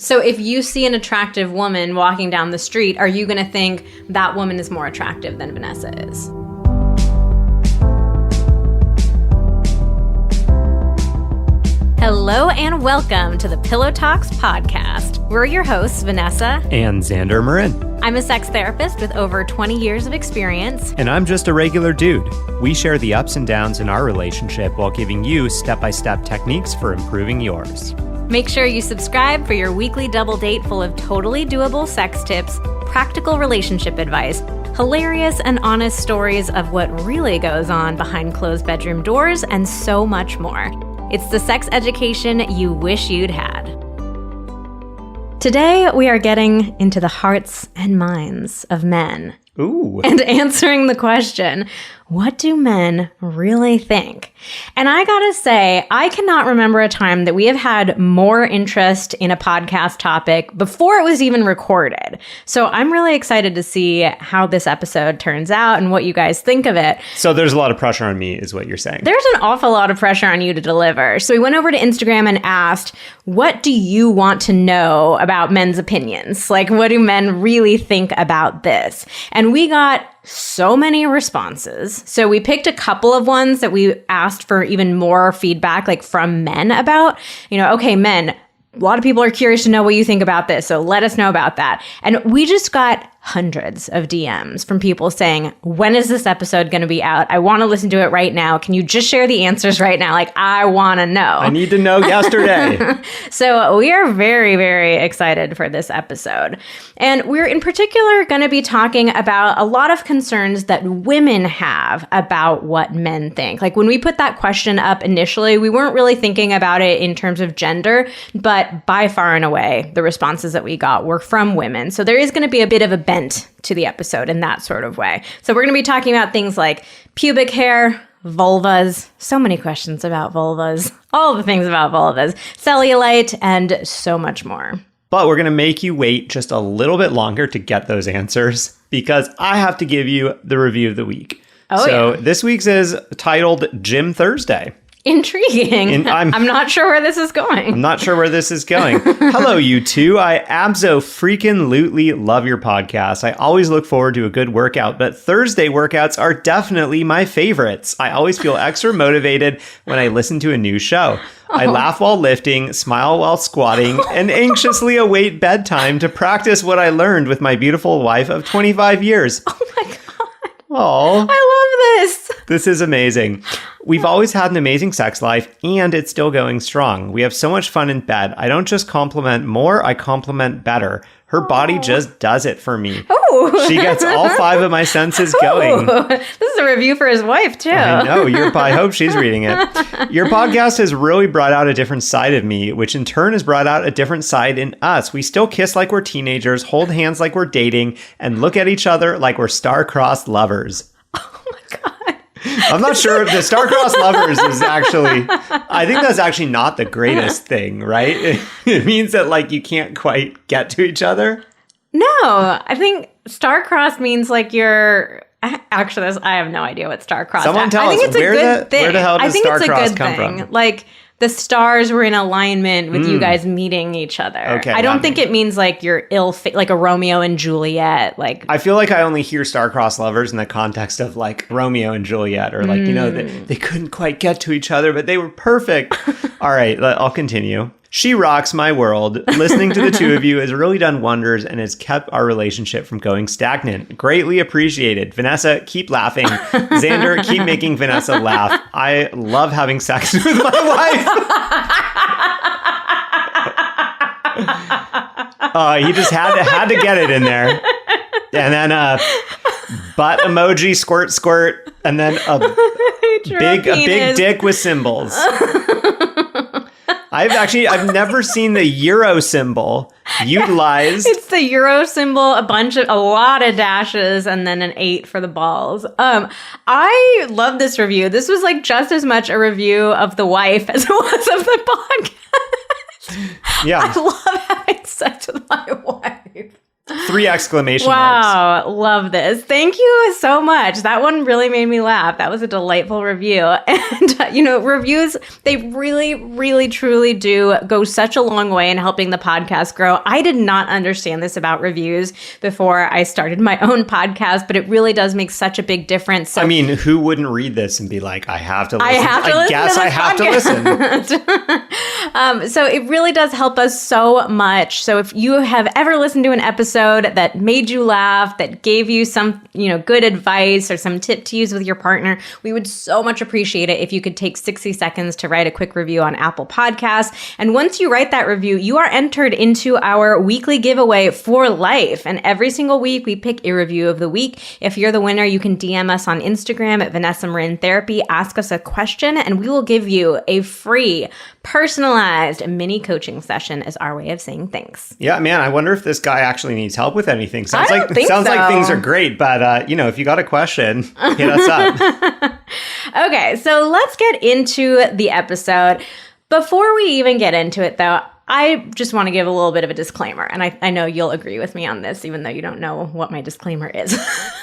So if you see an attractive woman walking down the street, are you going to think that woman is more attractive than Vanessa is? Hello and welcome to the Pillow Talks podcast. We're your hosts, Vanessa and Xander Marin. I'm a sex therapist with over 20 years of experience. And I'm just a regular dude. We share the ups and downs in our relationship while giving you step-by-step techniques for improving yours. Make sure you subscribe for your weekly double date full of totally doable sex tips, practical relationship advice, hilarious and honest stories of what really goes on behind closed bedroom doors, and so much more. It's the sex education you wish you'd had. Today, we are getting into the hearts and minds of men. Ooh. And answering the question, what do men really think? And I gotta say, I cannot remember a time that we have had more interest in a podcast topic before it was even recorded. So I'm really excited to see how this episode turns out and what you guys think of it. So there's a lot of pressure on me, is what you're saying. There's an awful lot of pressure on you to deliver. So we went over to Instagram and asked, what do you want to know about men's opinions? Like, what do men really think about this? And we got so many responses. So we picked a couple of ones that we asked for even more feedback, like from men about, okay, men, a lot of people are curious to know what you think about this. So let us know about that. And we just got hundreds of DMs from people saying, when is this episode going to be out? I want to listen to it right now. Can you just share the answers right now? Like, I want to know. I need to know yesterday. So we are very, very excited for this episode. And we're in particular going to be talking about a lot of concerns that women have about what men think. Like when we put that question up initially, we weren't really thinking about it in terms of gender, but by far and away, the responses that we got were from women. So there is going to be a bit of a bent to the episode in that sort of way. So we're going to be talking about things like pubic hair, vulvas, so many questions about vulvas, all the things about vulvas, cellulite, and so much more. But we're going to make you wait just a little bit longer to get those answers because I have to give you the review of the week. So this week's is titled Gym Thursday. Intriguing. I'm not sure where this is going. Hello, you two. I abso-freaking-lutely love your podcast. I always look forward to a good workout, but Thursday workouts are definitely my favorites. I always feel extra motivated when I listen to a new show. I laugh while lifting, smile while squatting, and anxiously await bedtime to practice what I learned with my beautiful wife of 25 years. Oh my God. Oh, I love this. This is amazing. We've always had an amazing sex life, and it's still going strong. We have so much fun in bed. I don't just compliment more, I compliment better. Her body just does it for me. Oh. She gets all 5 of my senses going. This is a review for his wife, too. I know. I hope she's reading it. Your podcast has really brought out a different side of me, which in turn has brought out a different side in us. We still kiss like we're teenagers, hold hands like we're dating, and look at each other like we're star-crossed lovers. Oh, my God. I'm not sure if the star-crossed lovers is actually... I think that's actually not the greatest thing, right? It means that, like, you can't quite get to each other. No, I think star-crossed means, like, you're... Actually, I have no idea what star-crossed is. Someone tell us, where the hell does star-crossed come from? Like... The stars were in alignment with you guys meeting each other. Okay, I don't think it means like you're like a Romeo and Juliet. Like I feel like I only hear star-crossed lovers in the context of like Romeo and Juliet, or like they couldn't quite get to each other, but they were perfect. All right, I'll continue. She rocks my world. Listening to the two of you has really done wonders and has kept our relationship from going stagnant. Greatly appreciated. Vanessa, keep laughing. Xander, keep making Vanessa laugh. I love having sex with my wife. He just had to get it in there. And then butt emoji, squirt, squirt, and then a big dick with symbols. I've never seen the Euro symbol utilized. It's the Euro symbol, a lot of dashes, and then an 8 for the balls. I love this review. This was like just as much a review of the wife as it was of the podcast. Yeah. I love having sex with my wife. 3 exclamation marks. Wow, love this. Thank you so much. That one really made me laugh. That was a delightful review. And, reviews, they really, really, truly do go such a long way in helping the podcast grow. I did not understand this about reviews before I started my own podcast, but it really does make such a big difference. So, I mean, who wouldn't read this and be like, I have to listen? I guess I have to listen. So it really does help us so much. So if you have ever listened to an episode that made you laugh, that gave you some, good advice or some tip to use with your partner, we would so much appreciate it if you could take 60 seconds to write a quick review on Apple Podcasts. And once you write that review, you are entered into our weekly giveaway for life. And every single week we pick a review of the week. If you're the winner, you can DM us on Instagram at Vanessa Marin Therapy, ask us a question, and we will give you a free, personalized mini coaching session as our way of saying thanks. Yeah, man, I wonder if this guy actually needs help with anything. Sounds like things are great, but if you got a question, hit us up. Okay, so let's get into the episode. Before we even get into it, though, I just want to give a little bit of a disclaimer, and I know you'll agree with me on this, even though you don't know what my disclaimer is.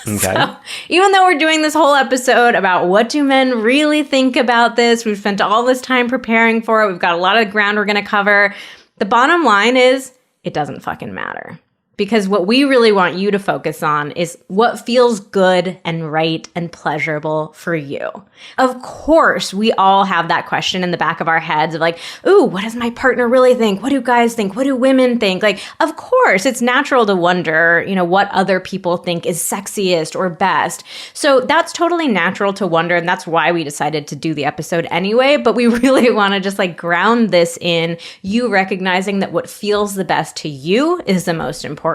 Okay. So, even though we're doing this whole episode about what do men really think about this, we've spent all this time preparing for it, we've got a lot of ground we're going to cover, the bottom line is, it doesn't fucking matter. Because what we really want you to focus on is what feels good and right and pleasurable for you. Of course, we all have that question in the back of our heads of like, ooh, what does my partner really think? What do guys think? What do women think? Like, of course, it's natural to wonder, what other people think is sexiest or best. So that's totally natural to wonder. And that's why we decided to do the episode anyway. But we really want to just ground this in you recognizing that what feels the best to you is the most important.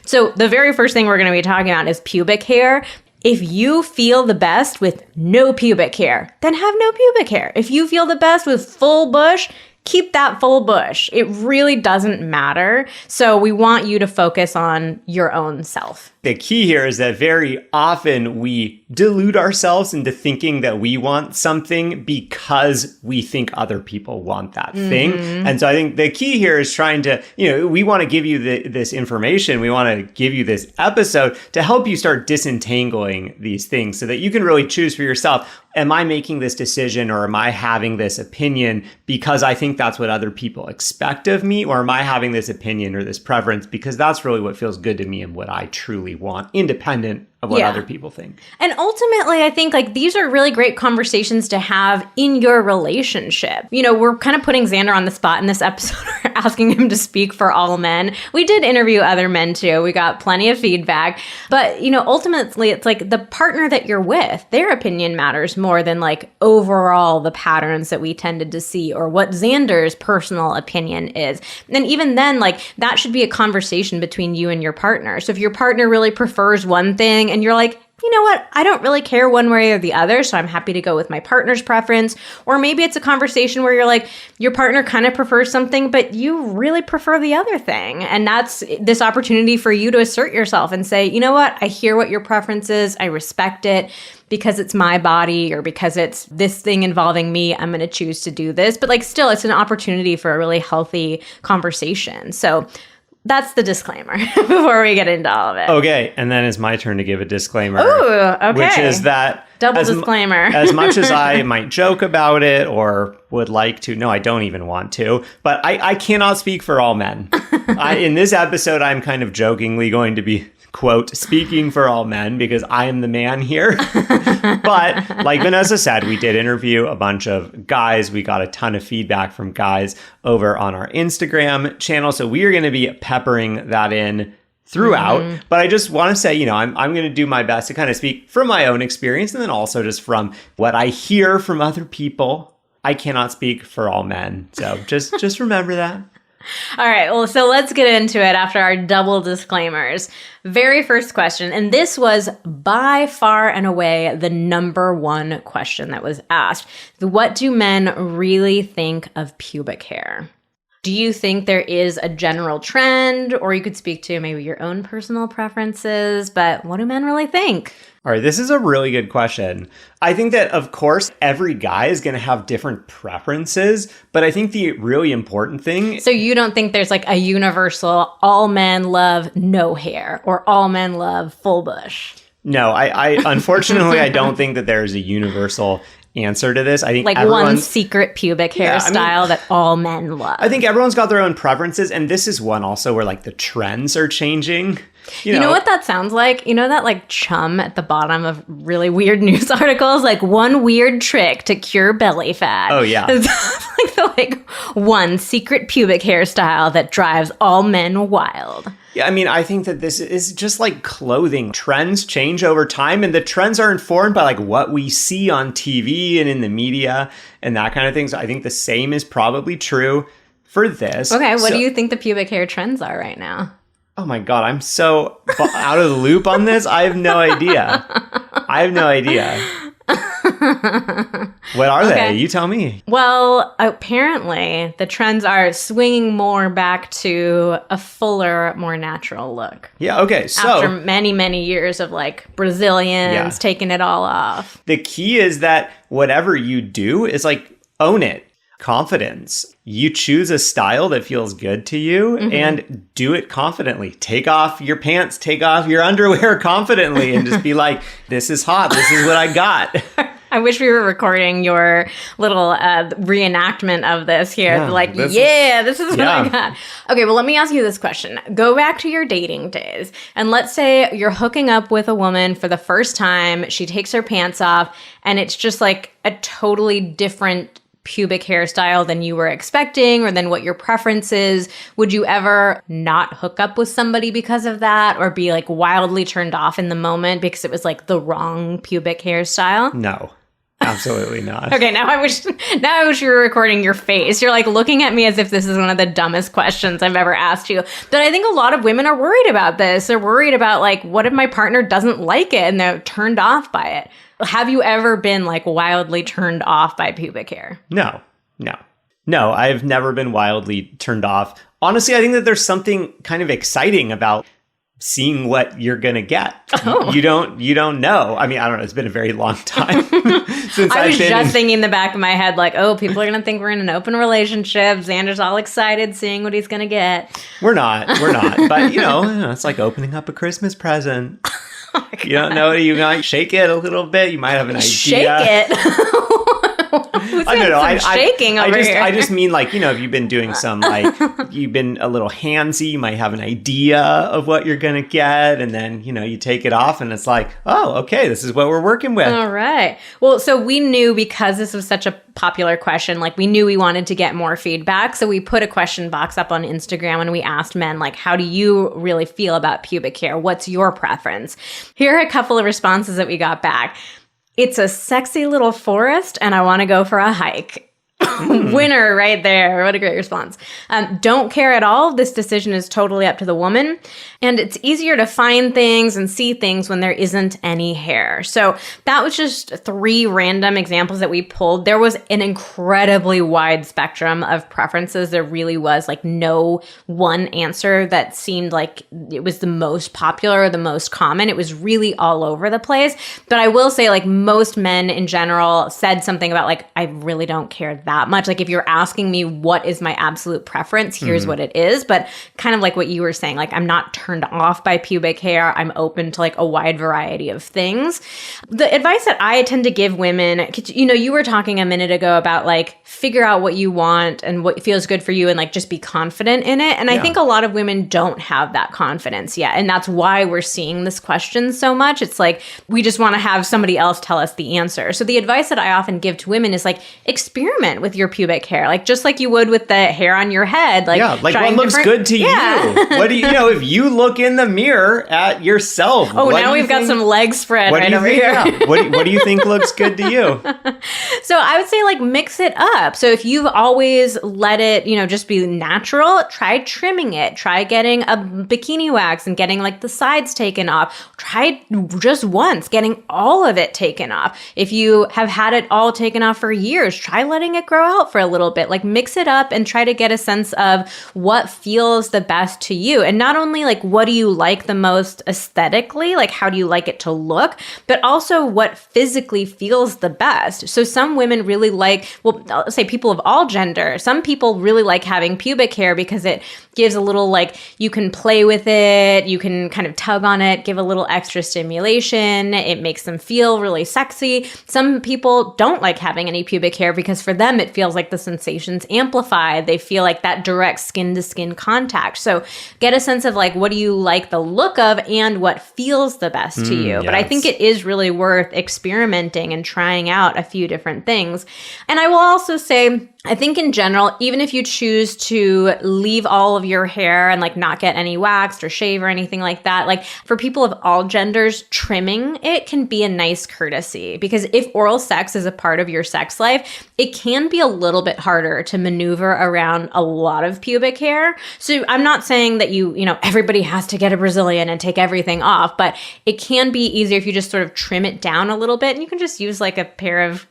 So the very first thing we're going to be talking about is pubic hair. If you feel the best with no pubic hair, then have no pubic hair. If you feel the best with full bush, keep that full bush. It really doesn't matter. So we want you to focus on your own self. The key here is that very often we delude ourselves into thinking that we want something because we think other people want that thing. And so I think the key here is trying to, we want to give you this information. We want to give you this episode to help you start disentangling these things so that you can really choose for yourself. Am I making this decision or am I having this opinion because I think that's what other people expect of me? Or am I having this opinion or this preference because that's really what feels good to me and what I truly want, independent of what other people think? And ultimately, I think these are really great conversations to have in your relationship. We're kind of putting Xander on the spot in this episode, asking him to speak for all men. We did interview other men too. We got plenty of feedback. But, ultimately, it's the partner that you're with, their opinion matters more than overall the patterns that we tended to see or what Xander's personal opinion is. And even then, that should be a conversation between you and your partner. So if your partner really prefers one thing and you're like, you know what, I don't really care one way or the other, so I'm happy to go with my partner's preference. Or maybe it's a conversation where you're like, your partner kind of prefers something, but you really prefer the other thing. And that's this opportunity for you to assert yourself and say, you know what, I hear what your preference is, I respect it. Because it's my body or because it's this thing involving me, I'm going to choose to do this. But still, it's an opportunity for a really healthy conversation. So that's the disclaimer before we get into all of it. Okay. And then it's my turn to give a disclaimer. Ooh, okay. Which is that double disclaimer. As much as I might joke about it or would like to, no, I don't even want to, but I cannot speak for all men. In this episode, I'm kind of jokingly going to be, quote, speaking for all men because I am the man here. But like Vanessa said, we did interview a bunch of guys. We got a ton of feedback from guys over on our Instagram channel. So we are going to be peppering that in throughout. But I just want to say, I'm going to do my best to kind of speak from my own experience and then also just from what I hear from other people. I cannot speak for all men. So just remember that. All right. Well, so let's get into it after our double disclaimers. Very first question, and this was by far and away the number one question that was asked. What do men really think of pubic hair? Do you think there is a general trend, or you could speak to maybe your own personal preferences, but what do men really think? All right, this is a really good question. I think that, of course, every guy is going to have different preferences, but I think the really important thing... So you don't think there's like a universal, all men love no hair, or all men love full bush? No, I unfortunately, I don't think that there's a universal answer to this. I think like one secret pubic hairstyle that all men love. I think everyone's got their own preferences, and this is one also where like the trends are changing. You know what that sounds like? You know that like chum at the bottom of really weird news articles, like one weird trick to cure belly fat. Oh yeah, it's like one secret pubic hairstyle that drives all men wild. Yeah, I mean, I think that this is just like clothing. Trends change over time, and the trends are informed by like what we see on TV and in the media and that kind of thing. So I think the same is probably true for this. Okay, what do you think the pubic hair trends are right now? Oh my God, I'm so out of the loop on this. I have no idea. What are they? You tell me. Well, apparently the trends are swinging more back to a fuller, more natural look. Yeah, okay. So after many, many years of like Brazilians taking it all off. The key is that whatever you do is like own it. Confidence. You choose a style that feels good to you and do it confidently. Take off your pants, take off your underwear confidently and just be like, this is hot. This is what I got. I wish we were recording your little reenactment of this here. This is what I got. Okay, well, let me ask you this question. Go back to your dating days. And let's say you're hooking up with a woman for the first time. She takes her pants off and it's just like a totally different pubic hairstyle than you were expecting or than what your preference is. Would you ever not hook up with somebody because of that or be like wildly turned off in the moment because it was like the wrong pubic hairstyle? No. Absolutely not. Okay, now I wish you were recording your face. You're like looking at me as if this is one of the dumbest questions I've ever asked you. But I think a lot of women are worried about this. They're worried about like, what if my partner doesn't like it and they're turned off by it? Have you ever been like wildly turned off by pubic hair? No, I've never been wildly turned off. Honestly, I think that there's something kind of exciting about seeing what you're gonna get. Oh. You don't know. I mean, I don't know. It's been a very long time since I was just thinking in the back of my head, like, oh, people are gonna think we're in an open relationship. Xander's all excited, seeing what he's gonna get. We're not. But it's like opening up a Christmas present. Oh you don't know. You might shake it a little bit. You might have an idea. Shake it. I don't know. Shaking over here. I just mean like, if you've been doing some like, you've been a little handsy, you might have an idea of what you're going to get. And then, you take it off and it's like, oh, okay, this is what we're working with. All right. Well, so we knew because this was such a popular question, like we knew we wanted to get more feedback. So we put a question box up on Instagram and we asked men, like, how do you really feel about pubic hair? What's your preference? Here are a couple of responses that we got back. It's a sexy little forest, and I want to go for a hike. Winner right there. What a great response. Don't care at all. This decision is totally up to the woman. And it's easier to find things and see things when there isn't any hair. So that was just 3 random examples that we pulled. There was an incredibly wide spectrum of preferences. There really was like no one answer that seemed like it was the most popular or the most common. It was really all over the place. But I will say like most men in general said something about like, I really don't care that much. Like if you're asking me what is my absolute preference, here's what it is. But kind of like what you were saying, like I'm not turned off by pubic hair. I'm open to like a wide variety of things. The advice that I tend to give women, you were talking a minute ago about like figure out what you want and what feels good for you and like just be confident in it. And I think a lot of women don't have that confidence yet. And that's why we're seeing this question so much. It's like we just want to have somebody else tell us the answer. So the advice that I often give to women is like experiment with your pubic hair, like just like you would with the hair on your head. Like, what looks good to you? What do if you look in the mirror at yourself? Oh, now we've got some leg spread right over here. Yeah. What do you think looks good to you? So I would say like mix it up. So if you've always let it, just be natural, try trimming it. Try getting a bikini wax and getting like the sides taken off. Try just once getting all of it taken off. If you have had it all taken off for years, try letting it grow out for a little bit. Like mix it up and try to get a sense of what feels the best to you. And not only like what do you like the most aesthetically, like how do you like it to look, but also what physically feels the best. So some women really like, well, I'll say people of all gender, some people really like having pubic hair because it gives a little like, you can play with it, you can kind of tug on it, give a little extra stimulation. It makes them feel really sexy. Some people don't like having any pubic hair because for them, it feels like the sensation's amplified. They feel like that direct skin to skin contact. So get a sense of like, what do you like the look of and what feels the best to you. Yes. But I think it is really worth experimenting and trying out a few different things. And I will also say, I think in general, even if you choose to leave all of your hair and like not get any waxed or shave or anything like that, like for people of all genders, trimming it can be a nice courtesy because if oral sex is a part of your sex life, it can be a little bit harder to maneuver around a lot of pubic hair. So I'm not saying that everybody has to get a Brazilian and take everything off, but it can be easier if you just sort of trim it down a little bit and you can just use like a pair of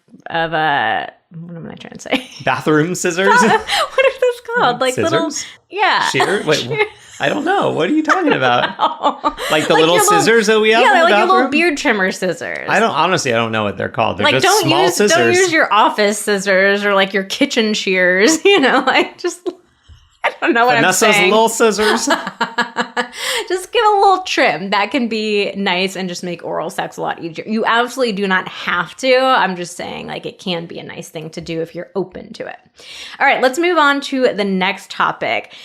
what am I trying to say? Bathroom scissors? What are those called? Like scissors? Little, yeah. Shear? Wait, Shear. I don't know. What are you talking about? Like the like little scissors that we have in the like bathroom? your little beard trimmer scissors. I don't know what they're called. They're like just small scissors. Don't use your office scissors or like your kitchen shears, I don't know what Vanessa's I'm saying. little scissors. Just give a little trim. That can be nice and just make oral sex a lot easier. You absolutely do not have to. I'm just saying like it can be a nice thing to do if you're open to it. All right, let's move on to the next topic.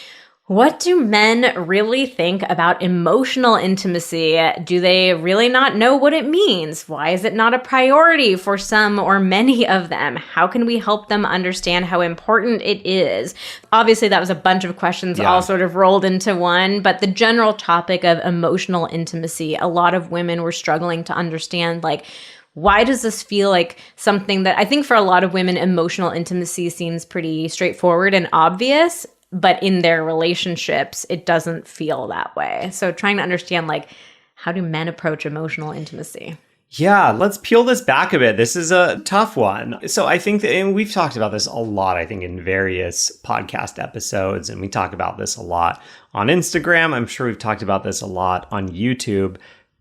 What do men really think about emotional intimacy? Do they really not know what it means? Why is it not a priority for some or many of them? How can we help them understand how important it is? Obviously, that was a bunch of questions all sort of rolled into one, but the general topic of emotional intimacy, a lot of women were struggling to understand, like, why does this feel like something that I think for a lot of women, emotional intimacy seems pretty straightforward and obvious, but in their relationships, it doesn't feel that way. So trying to understand, like, how do men approach emotional intimacy? Yeah, let's peel this back a bit. This is a tough one. So I think that, and we've talked about this a lot, I think, in various podcast episodes, and we talk about this a lot on Instagram. I'm sure we've talked about this a lot on YouTube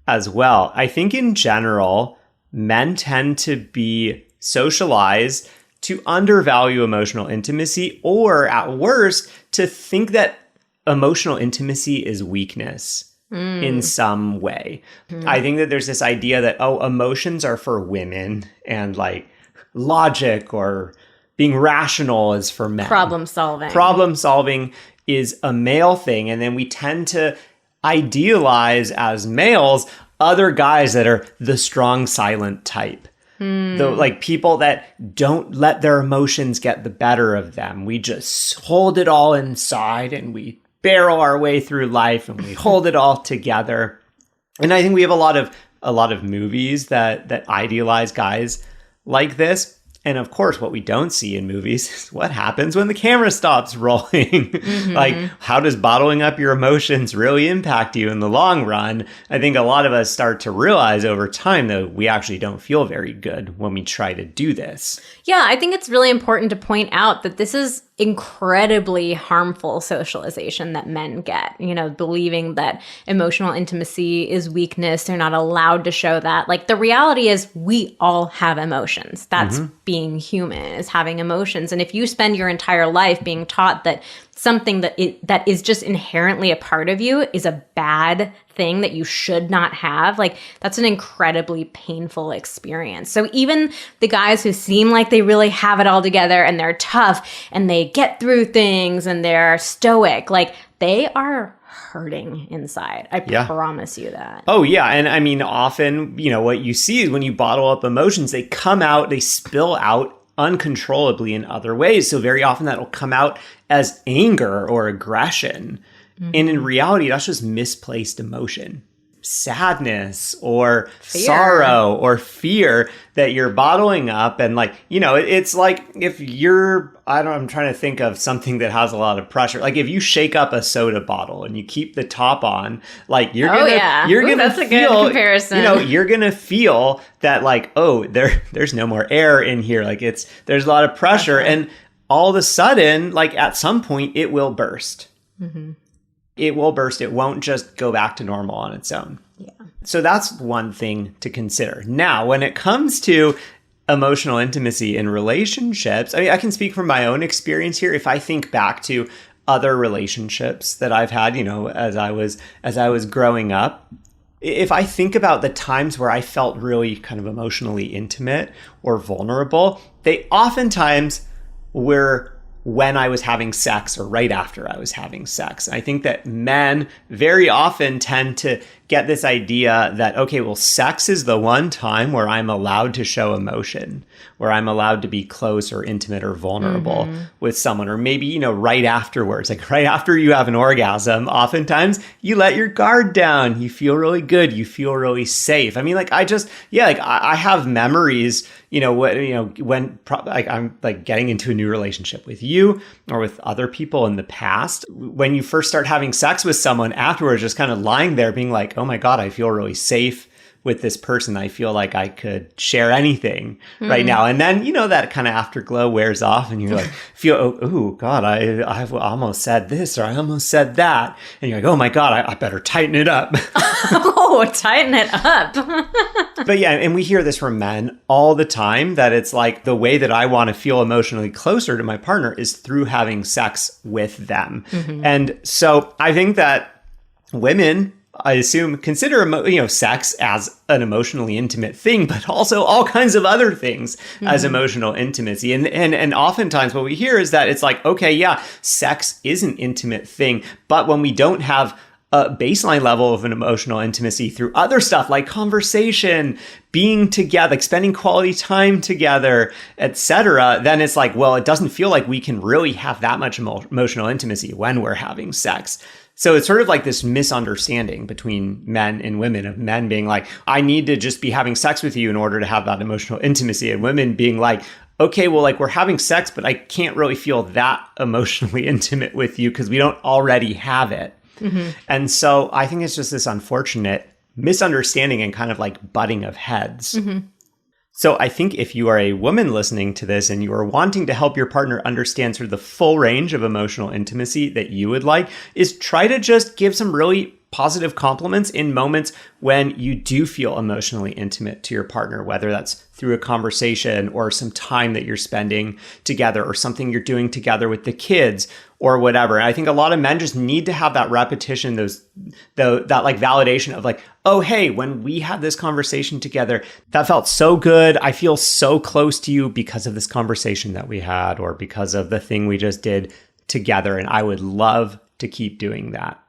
as well. I think in general, men tend to be socialized to undervalue emotional intimacy, or at worst, to think that emotional intimacy is weakness in some way. I think that there's this idea that, emotions are for women and like logic or being rational is for men. Problem solving. Problem solving is a male thing. And then we tend to idealize as males other guys that are the strong, silent type. Like people that don't let their emotions get the better of them. We just hold it all inside and we barrel our way through life and we hold it all together. And I think we have a lot of movies that idealize guys like this. And of course, what we don't see in movies is what happens when the camera stops rolling. Like, how does bottling up your emotions really impact you in the long run? I think a lot of us start to realize over time that we actually don't feel very good when we try to do this. Yeah, I think it's really important to point out that this is incredibly harmful socialization that men get, believing that emotional intimacy is weakness. They're not allowed to show that. Like the reality is we all have emotions. That's being human, is having emotions. And if you spend your entire life being taught that something that is just inherently a part of you is a bad thing that you should not have, like that's an incredibly painful experience. So even the guys who seem like they really have it all together and they're tough and they get through things and they're stoic, like they are hurting inside. I promise you that. Oh, yeah. And I mean, often, what you see is when you bottle up emotions, they come out, they spill out uncontrollably in other ways. So very often that'll come out as anger or aggression. And in reality, that's just misplaced emotion. Sadness or sorrow or fear that you're bottling up. And like, it's like if I'm trying to think of something that has a lot of pressure. Like if you shake up a soda bottle and you keep the top on, like you're gonna that's a good comparison. You're gonna feel that like, there's no more air in here. Like there's a lot of pressure. And all of a sudden, like at some point, it will burst. It will burst. It won't just go back to normal on its own. Yeah. So that's one thing to consider. Now, when it comes to emotional intimacy in relationships, I mean, I can speak from my own experience here. If I think back to other relationships that I've had, you know, as I was growing up, if I think about the times where I felt really kind of emotionally intimate or vulnerable, they oftentimes were when I was having sex or right after I was having sex. I think that men very often tend to get this idea that, okay, well, sex is the one time where I'm allowed to show emotion, where I'm allowed to be close or intimate or vulnerable with someone, or maybe, you know, right afterwards, like right after you have an orgasm, oftentimes you let your guard down. You feel really good. You feel really safe. I mean, like, I have memories, when I'm like getting into a new relationship with you or with other people in the past, when you first start having sex with someone afterwards, just kind of lying there being like, oh my God, I feel really safe with this person. I feel like I could share anything right now. And then, that kind of afterglow wears off and you're like, oh God, I've almost said this or I almost said that. And you're like, oh my God, I better tighten it up. Oh, tighten it up. But yeah, and we hear this from men all the time, that it's like the way that I want to feel emotionally closer to my partner is through having sex with them. And so I think that women, I assume, consider sex as an emotionally intimate thing, but also all kinds of other things as emotional intimacy. And oftentimes what we hear is that it's like, okay, yeah, sex is an intimate thing, but when we don't have a baseline level of an emotional intimacy through other stuff like conversation, being together, like spending quality time together, etc., then it's like, well, it doesn't feel like we can really have that much emotional intimacy when we're having sex. So it's sort of like this misunderstanding between men and women, of men being like, I need to just be having sex with you in order to have that emotional intimacy, and women being like, okay, well, like, we're having sex, but I can't really feel that emotionally intimate with you because we don't already have it. And so I think it's just this unfortunate misunderstanding and kind of like butting of heads. So I think if you are a woman listening to this and you are wanting to help your partner understand sort of the full range of emotional intimacy that you would like, is try to just give some really positive compliments in moments when you do feel emotionally intimate to your partner, whether that's through a conversation or some time that you're spending together or something you're doing together with the kids or whatever. And I think a lot of men just need to have that repetition, that like validation of like, oh, hey, when we had this conversation together, that felt so good. I feel so close to you because of this conversation that we had or because of the thing we just did together. And I would love to keep doing that.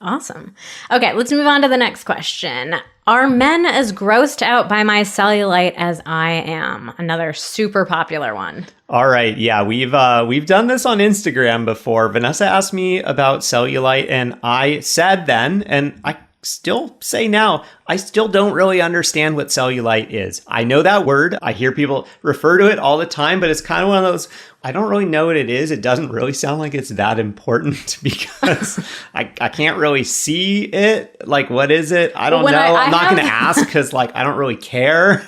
Awesome. Okay, let's move on to the next question. Are men as grossed out by my cellulite as I am? Another super popular one. All right. Yeah, we've done this on Instagram before. Vanessa asked me about cellulite, and I said then, and I still say now, I still don't really understand what cellulite is. I know that word. I hear people refer to it all the time, but it's kind of one of those, I don't really know what it is. It doesn't really sound like it's that important because I can't really see it. Like, what is it? I don't know. I'm not going to ask because like, I don't really care.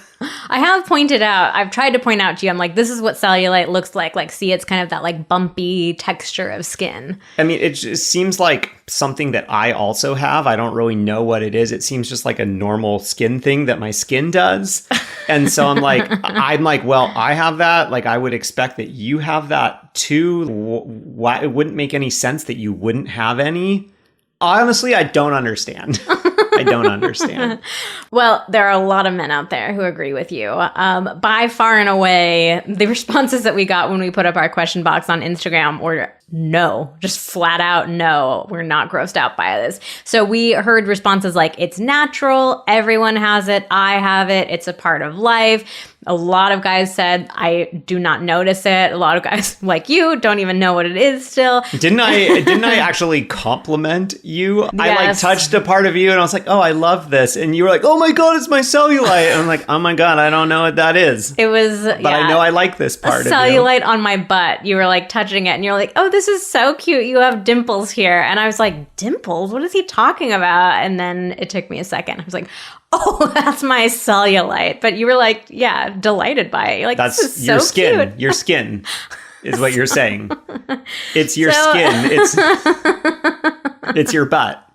I've tried to point out to you, I'm like, this is what cellulite looks like, see, it's kind of that like bumpy texture of skin. I mean, it just seems like something that I also have. I don't really know what it is. It seems just like a normal skin thing that my skin does. And so I'm like, well, I have that. Like, I would expect that you have that too. Why it wouldn't make any sense that you wouldn't have any. Honestly, I don't understand. I don't understand. Well, there are a lot of men out there who agree with you. By far and away, the responses that we got when we put up our question box on Instagram were no, just flat out no, we're not grossed out by this. So we heard responses like, it's natural, everyone has it, I have it, it's a part of life. A lot of guys said, I do not notice it. A lot of guys like you don't even know what it is still. Didn't I actually compliment you? Yes. I like touched a part of you and I was like, oh, I love this. And you were like, oh my God, it's my cellulite. And I'm like, oh my God, I don't know what that is. It was, but I know I like this part of cellulite on my butt. You were like touching it and you're like, oh, this is so cute. You have dimples here. And I was like, dimples? What is he talking about? And then it took me a second. I was like, oh, that's my cellulite. But you were like, yeah, delighted by it. You're like, that's this is so your skin. cute. Your skin. is what you're saying. It's your skin. It's your butt.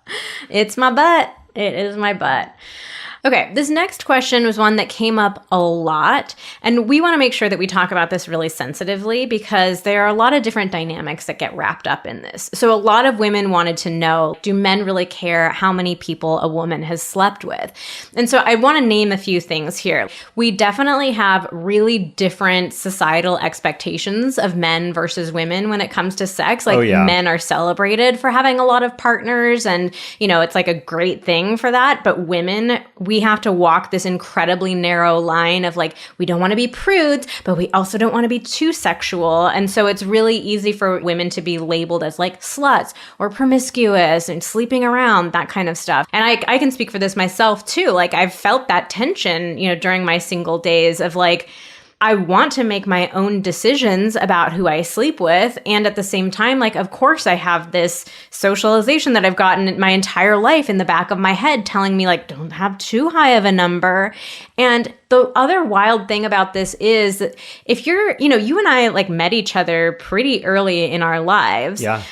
It's my butt. It is my butt. Okay, this next question was one that came up a lot, and we want to make sure that we talk about this really sensitively because there are a lot of different dynamics that get wrapped up in this. So a lot of women wanted to know, do men really care how many people a woman has slept with? And so I want to name a few things here. We definitely have really different societal expectations of men versus women when it comes to sex. Like men are celebrated for having a lot of partners, and it's like a great thing for that, but women, we have to walk this incredibly narrow line of like, we don't want to be prudes, but we also don't want to be too sexual. And so it's really easy for women to be labeled as like sluts or promiscuous and sleeping around, that kind of stuff. And I can speak for this myself too. Like I've felt that tension, during my single days of like, I want to make my own decisions about who I sleep with. And at the same time, like, of course, I have this socialization that I've gotten my entire life in the back of my head telling me, like, don't have too high of a number. And the other wild thing about this is that if you're, you and I like met each other pretty early in our lives. Yeah.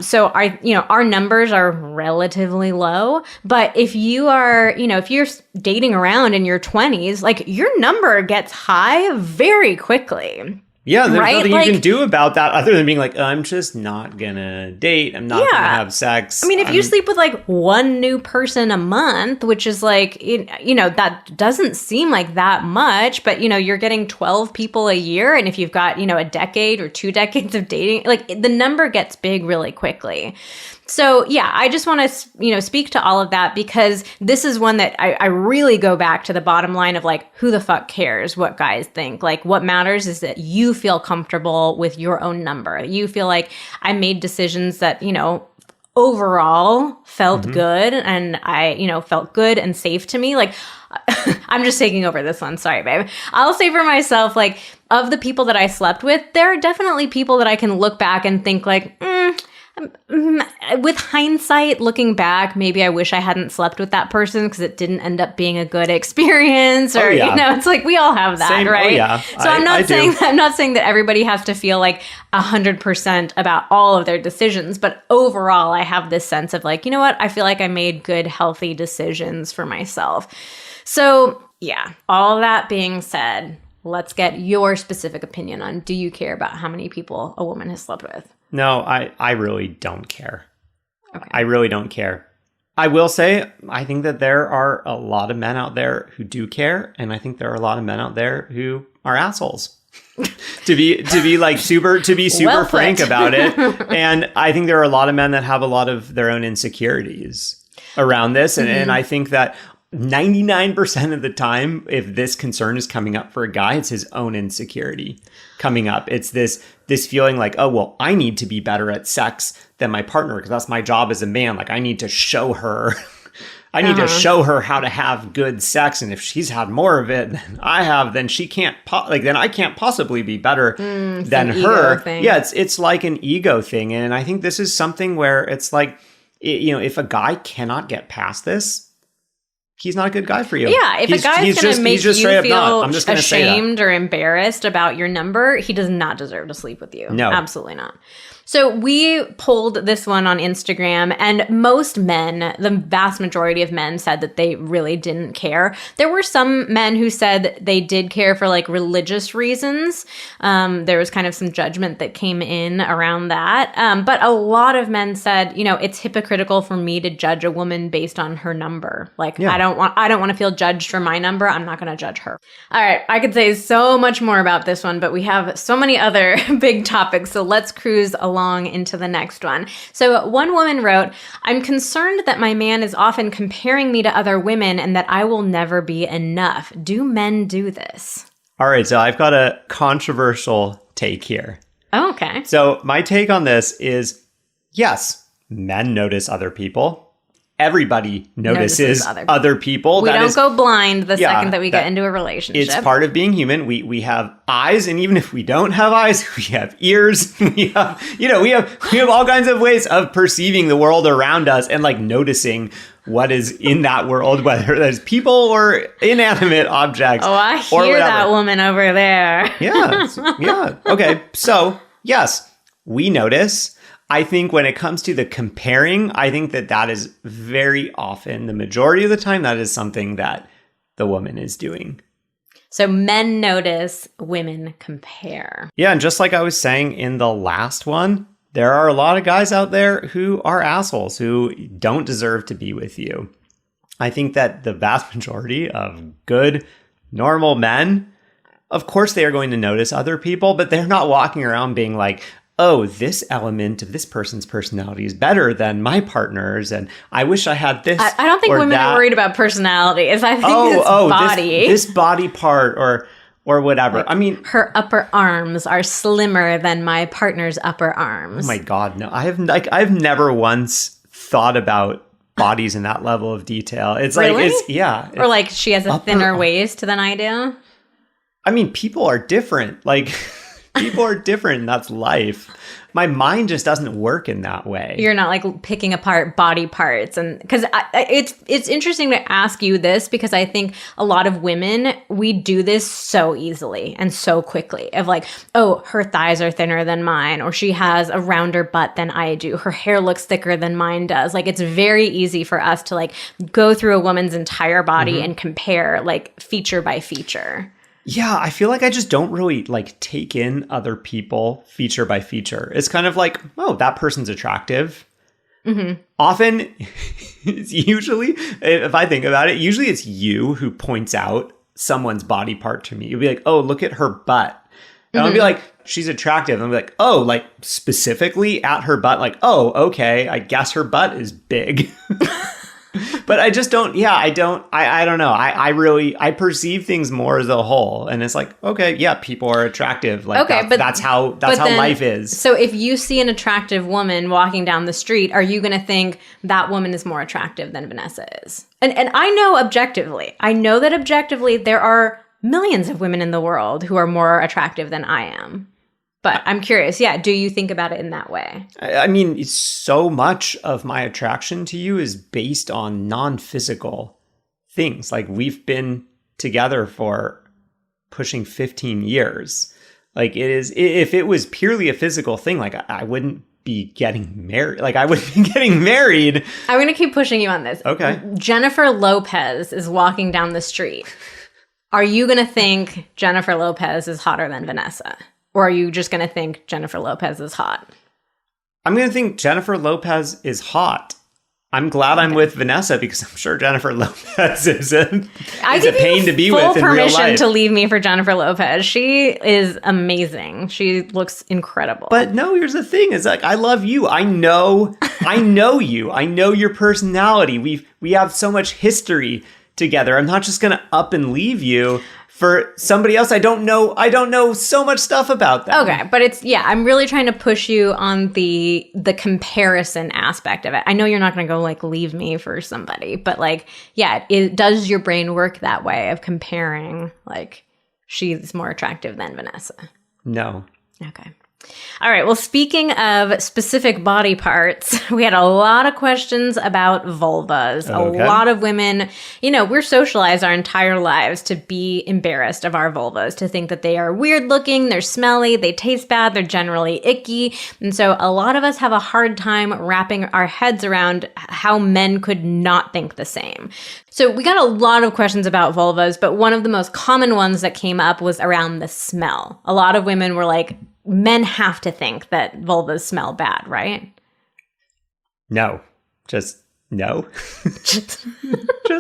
So our numbers are relatively low. But if you are, if you're dating around in your 20s, like your number gets high very quickly. Yeah, there's right? nothing you can do about that other than being like, I'm just not gonna date. I'm not gonna have sex. I mean, if you sleep with like one new person a month, which is like, that doesn't seem like that much, but you're getting 12 people a year. And if you've got, a decade or 2 decades of dating, like the number gets big really quickly. So yeah, I just want to, speak to all of that because this is one that I really go back to the bottom line of like, who the fuck cares what guys think? Like what matters is that you feel comfortable with your own number. You feel like I made decisions that, overall felt good and I, felt good and safe to me. Like I'm just taking over this one. Sorry, babe. I'll say for myself, like of the people that I slept with, there are definitely people that I can look back and think like, with hindsight, looking back, maybe I wish I hadn't slept with that person because it didn't end up being a good experience. Or it's like we all have that, Same. right? Oh, yeah. So I'm not saying that everybody has to feel like 100% about all of their decisions, but overall, I have this sense of like, you know what? I feel like I made good, healthy decisions for myself. So yeah, all that being said, let's get your specific opinion on, do you care about how many people a woman has slept with? No, I really don't care. Okay. I really don't care. I will say, I think that there are a lot of men out there who do care, and I think there are a lot of men out there who are assholes. to be super frank about it. And I think there are a lot of men that have a lot of their own insecurities around this, and I think that 99% of the time, if this concern is coming up for a guy, it's his own insecurity coming up. It's this feeling like, oh, well, I need to be better at sex than my partner because that's my job as a man. Like I need to show her, to show her how to have good sex. And if she's had more of it than I have, then she can't, then I can't possibly be better than her. Yeah, it's like an ego thing. And I think this is something where it's like, if a guy cannot get past this, he's not a good guy for you. Yeah, if a guy's going to make you feel ashamed or embarrassed about your number, he does not deserve to sleep with you. No. Absolutely not. So we pulled this one on Instagram, and most men, the vast majority of men, said that they really didn't care. There were some men who said they did care for like religious reasons. There was kind of some judgment that came in around that. But a lot of men said, it's hypocritical for me to judge a woman based on her number. Like, I don't want to feel judged for my number. I'm not going to judge her. All right. I could say so much more about this one, but we have so many other big topics. So let's cruise along into the next one. So one woman wrote, I'm concerned that my man is often comparing me to other women and that I will never be enough. Do men do this? All right. So I've got a controversial take here. Oh, okay. So my take on this is, yes, men notice other people. Everybody notices other people. We don't go blind the second that we get into a relationship. It's part of being human. We have eyes, and even if we don't have eyes, we have ears. We have all kinds of ways of perceiving the world around us and like noticing what is in that world, whether there's people or inanimate objects. Oh, I hear that woman over there. Yeah. Okay. So yes, we notice. I think when it comes to the comparing, I think that is very often, the majority of the time, that is something that the woman is doing. So men notice, women compare. Yeah, and just like I was saying in the last one, there are a lot of guys out there who are assholes, who don't deserve to be with you. I think that the vast majority of good, normal men, of course they are going to notice other people, but they're not walking around being like, oh, this element of this person's personality is better than my partner's, and I wish I had this. I don't think women are worried about personalities. I think it's body. This body part or whatever. Like, I mean, her upper arms are slimmer than my partner's upper arms. Oh my God, no. I've never once thought about bodies in that level of detail. It's really? Or like she has a thinner waist than I do. I mean, people are different. Like people are different, and that's life. My mind just doesn't work in that way. You're not like picking apart body parts. And because it's interesting to ask you this, because I think a lot of women, we do this so easily and so quickly of like, oh, her thighs are thinner than mine, or she has a rounder butt than I do. Her hair looks thicker than mine does. Like it's very easy for us to like go through a woman's entire body and compare like feature by feature. Yeah, I feel like I just don't really like take in other people feature by feature. It's kind of like, oh, that person's attractive. Often, it's usually, if I think about it, usually it's you who points out someone's body part to me. You'll be like, oh, look at her butt. And I'll be like, she's attractive. And I'll be like, oh, like specifically at her butt, like, oh, okay, I guess her butt is big. But I just don't, I don't know. I perceive things more as a whole. And it's like, okay, yeah, people are attractive. Like that's how life is. So if you see an attractive woman walking down the street, are you going to think that woman is more attractive than Vanessa is? And I know that objectively there are millions of women in the world who are more attractive than I am. But I'm curious, do you think about it in that way? I mean, so much of my attraction to you is based on non-physical things. Like we've been together for pushing 15 years. Like it is, if it was purely a physical thing, like I wouldn't be getting married. Like I wouldn't be getting married. I'm going to keep pushing you on this. Okay. Jennifer Lopez is walking down the street. Are you going to think Jennifer Lopez is hotter than Vanessa? Or are you just going to think Jennifer Lopez is hot? I'm going to think Jennifer Lopez is hot. I'm glad I'm with Vanessa because I'm sure Jennifer Lopez is a pain to be with in real life. Full permission to leave me for Jennifer Lopez. She is amazing. She looks incredible. But no, here's the thing: is like I love you. I know you. I know your personality. We have so much history together. I'm not just going to up and leave you for somebody else. I don't know so much stuff about them. Okay, but I'm really trying to push you on the comparison aspect of it. I know you're not going to go like leave me for somebody, but like, does your brain work that way of comparing like she's more attractive than Vanessa? No. Okay. All right. Well, speaking of specific body parts, we had a lot of questions about vulvas. Okay. A lot of women, we're socialized our entire lives to be embarrassed of our vulvas, to think that they are weird looking, they're smelly, they taste bad, they're generally icky. And so a lot of us have a hard time wrapping our heads around how men could not think the same. So we got a lot of questions about vulvas, but one of the most common ones that came up was around the smell. A lot of women were like, men have to think that vulvas smell bad, right? No. Just no. Just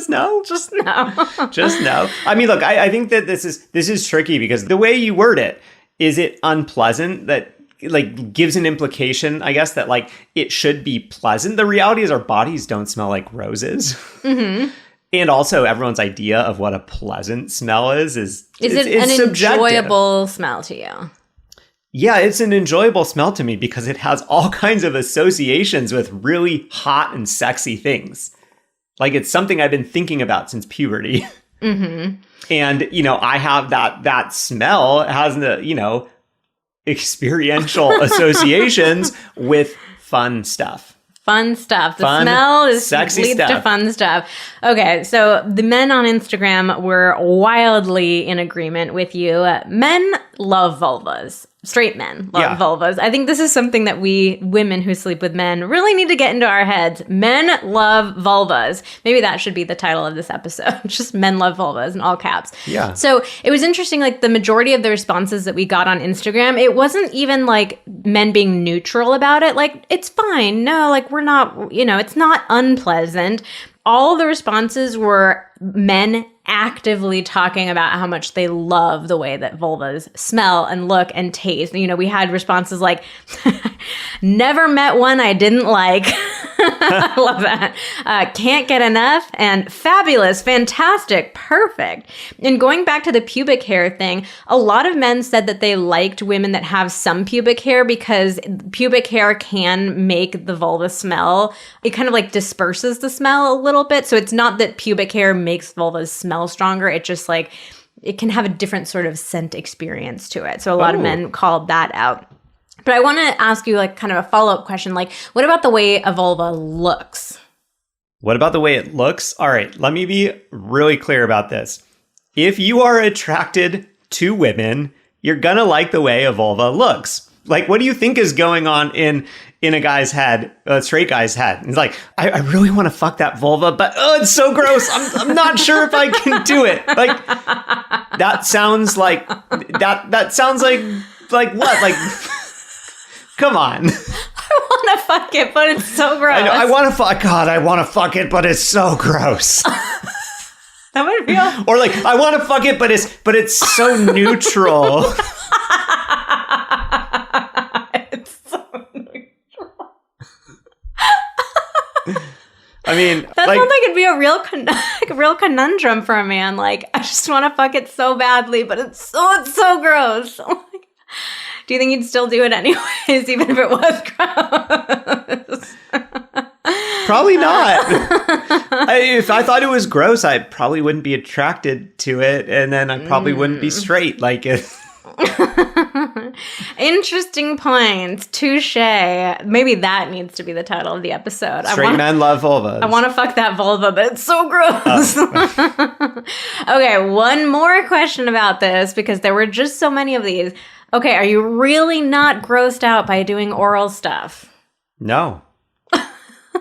no. Just no. Just no. I mean, look, I think that this is tricky because the way you word it, is it unpleasant that like gives an implication, I guess, that like it should be pleasant. The reality is our bodies don't smell like roses. Mm-hmm. And also everyone's idea of what a pleasant smell is it an subjective. Enjoyable smell to you? Yeah, it's an enjoyable smell to me because it has all kinds of associations with really hot and sexy things. Like it's something I've been thinking about since puberty. Mm-hmm. And, I have that smell has the, experiential associations with fun stuff. Fun stuff. The smell is sexy leads stuff. To fun stuff. Okay, so the men on Instagram were wildly in agreement with you. Men love vulvas. straight men love vulvas. I think this is something that we women who sleep with men really need to get into our heads. Men love vulvas. Maybe that should be the title of this episode. Just men love vulvas in all caps. Yeah. So it was interesting, like the majority of the responses that we got on Instagram, it wasn't even like men being neutral about it. Like, it's fine. No, like we're not, it's not unpleasant. All the responses were men actively talking about how much they love the way that vulvas smell and look and taste. We had responses like, never met one I didn't like. I love that. Can't get enough, and fabulous, fantastic, perfect. And going back to the pubic hair thing, a lot of men said that they liked women that have some pubic hair because pubic hair can make the vulva smell. It kind of like disperses the smell a little bit. So it's not that pubic hair makes vulvas smell stronger. It just like, it can have a different sort of scent experience to it. So a lot of men called that out. But I want to ask you like kind of a follow-up question. Like, what about the way a vulva looks? What about the way it looks? All right, let me be really clear about this. If you are attracted to women, you're going to like the way a vulva looks. Like, what do you think is going on in a guy's head, a straight guy's head? He's like, I really want to fuck that vulva, but it's so gross. I'm not sure if I can do it. Like, that sounds like what? Like, come on. I want to fuck it, but it's so gross. I know, I want to fuck it, but it's so gross. That would feel. Or like, I want to fuck it, but it's so neutral. It's so neutral. I mean, that sounds like it'd be a real conundrum for a man. Like, I just want to fuck it so badly, but it's so gross. Like, do you think you'd still do it anyways, even if it was gross? Probably not. If I thought it was gross, I probably wouldn't be attracted to it, and then I probably wouldn't be straight. Like it. Interesting point. Touche. Maybe that needs to be the title of the episode. Straight men love vulvas. I want to fuck that vulva, but it's so gross. Okay, one more question about this, because there were just so many of these. Okay, are you really not grossed out by doing oral stuff? No.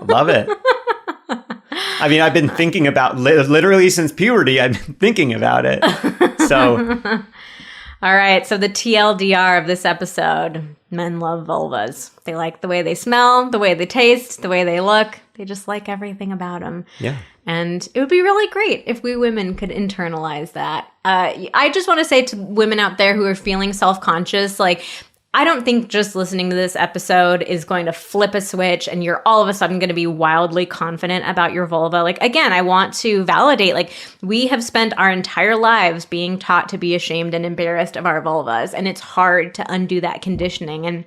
Love it. I mean, I've been thinking about, literally since puberty, I've been thinking about it. So... All right, so the TLDR of this episode, men love vulvas. They like the way they smell, the way they taste, the way they look. They just like everything about them. Yeah. And it would be really great if we women could internalize that. I just want to say to women out there who are feeling self-conscious, like, I don't think just listening to this episode is going to flip a switch and you're all of a sudden going to be wildly confident about your vulva. Like, again, I want to validate, like, we have spent our entire lives being taught to be ashamed and embarrassed of our vulvas, and it's hard to undo that conditioning. And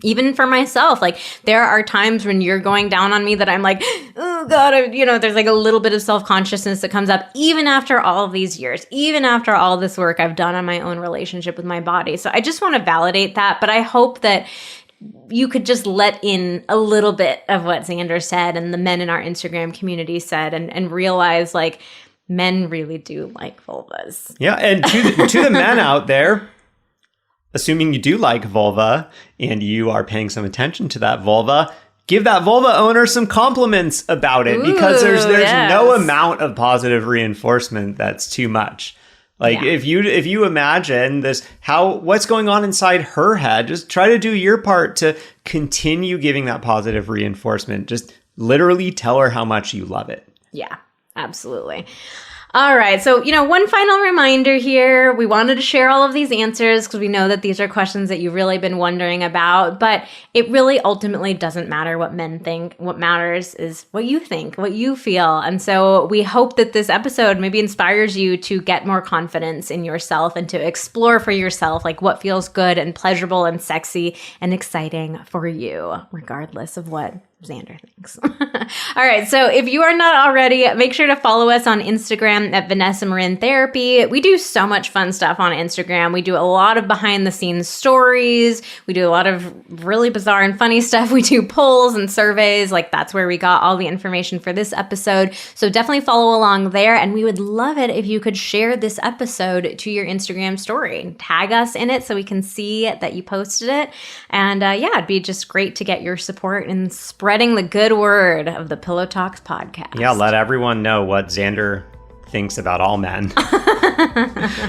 even for myself, like, there are times when you're going down on me that I'm like, oh God, there's like a little bit of self-consciousness that comes up even after all of these years, even after all this work I've done on my own relationship with my body. So I just want to validate that. But I hope that you could just let in a little bit of what Xander said and the men in our Instagram community said, and realize, like, men really do like vulvas. Yeah. And to the men out there, assuming you do like vulva and you are paying some attention to that vulva, give that vulva owner some compliments about it. Ooh, because there's yes. no amount of positive reinforcement that's too much. Like, yeah. if you imagine this, what's going on inside her head, just try to do your part to continue giving that positive reinforcement. Just literally tell her how much you love it. Yeah, absolutely. All right. So, one final reminder here. We wanted to share all of these answers because we know that these are questions that you've really been wondering about, but it really ultimately doesn't matter what men think. What matters is what you think, what you feel. And so we hope that this episode maybe inspires you to get more confidence in yourself and to explore for yourself, like, what feels good and pleasurable and sexy and exciting for you, regardless of what Xander thinks. All right. So if you are not already, make sure to follow us on Instagram at Vanessa Marin Therapy. We do so much fun stuff on Instagram. We do a lot of behind the scenes stories. We do a lot of really bizarre and funny stuff. We do polls and surveys. Like that's where we got all the information for this episode. So definitely follow along there. And we would love it if you could share this episode to your Instagram story. Tag us in it so we can see that you posted it. And it'd be just great to get your support in spreading the good word of the Pillow Talks podcast. Yeah, let everyone know what Xander thinks about all men.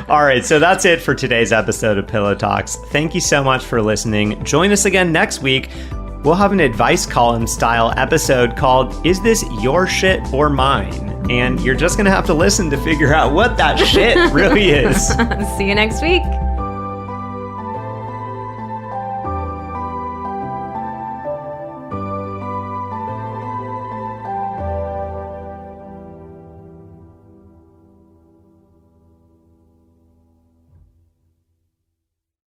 All right, so that's it for today's episode of Pillow Talks. Thank you so much for listening. Join us again next week. We'll have an advice column style episode called Is This Your Shit or Mine? And you're just going to have to listen to figure out what that shit really is. See you next week.